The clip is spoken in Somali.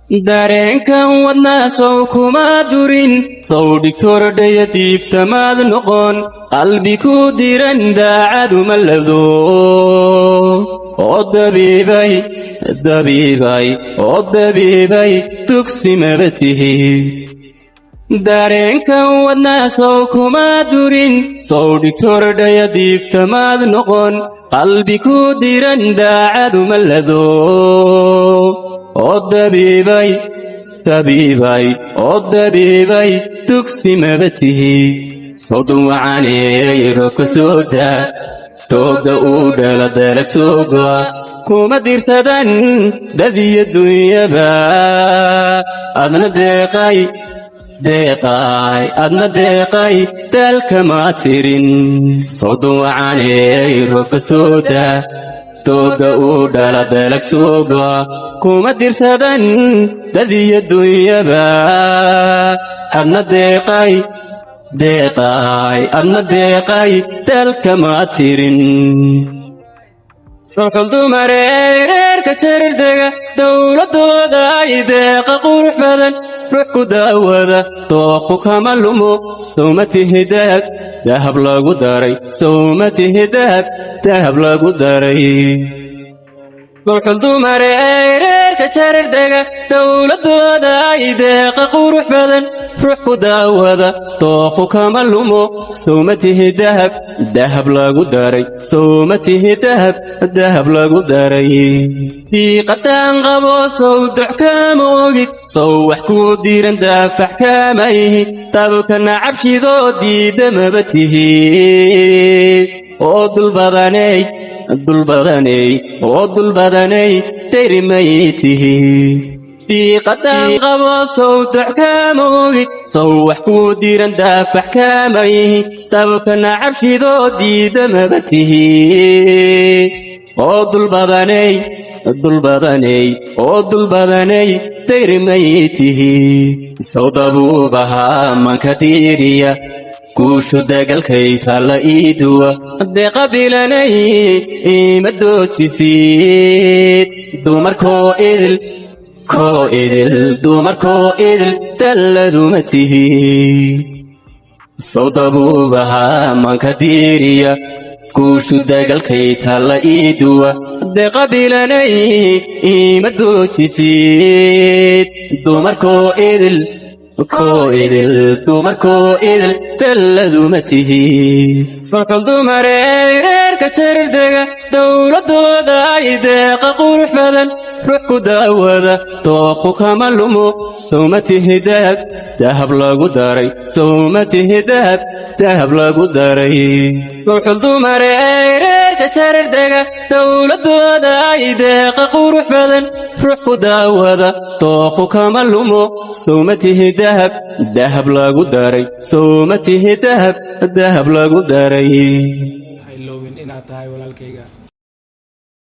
dareenkan wadnaa sow kuma durin sow dhigtor dhayadiif tamaad noqon qalbi ku diran daacadu malado oo dabiibay tugsi mabatihi dareenkan wadnaa sow kuma durin sow dhigtor dhayadiif tamaad noqon qalbi ku diran daacadu malado oo dabiibay tugsi mabatihi sodon wacaaney roobka soo daa tooga uu dhala dalag soo go'a kuma dirsadan dad iyo dunyaba adna deeqay dalkama tirin sodon wacaaney roobka soo daa tooga uu dhala dalag soo go'a kuma dirsadan dad iyo dunyaba adna deeqay dalkama tirin soxol dumareerka jardega dowladooda ay deeqa qurux badan ruux ku daawada dooqu kama lumo sawmatihi dahab lagu daray sawmatihi dahab lagu daray soxol dumareerka jardega dowladooda ay deeqa qurux badan ruux ku daawada dooqu kama lumo sawmatihi dahab lagu daray sawmatihi dahab lagu daray diiqataan qabo sow duc kama ogid sow wax ku diiran daafax kama ihi tabkana cabshidoo diida mabatihi oo dulbadanay dayrimaytihi diiqataan qabo sow duc kama ogid sow wax ku diiran daafax kama ihi tabkana cabshidoo diida mabatihi oo dulbadanay dayrimaytihi sawdabuubahaa manka diiriya guushu dagalkay taalla iiduwa deeqa bilanay ima doojisid dumarkoo idil dalladuma tihi sawdabuubahaa manka diiriya guushu dagalkay taalla iiduwa deeqa bilanay ima doojisid dumarkoo idil dalladuma tihi soxol dumareerka jardega dowladooda ay deeqa qurux badan ruux ku daawada dooqu kama lumo sawmatihi dahab lagu daray sawmatihi dahab lagu daray soxol dumareerka jardega dowladooda ay deeqa qurux badan ruux ku daawada dooqu kama lumo sawmatihi dahab lagu daray sawmatihi dahab lagu daray ha iloobin inaad tahay walaalkayga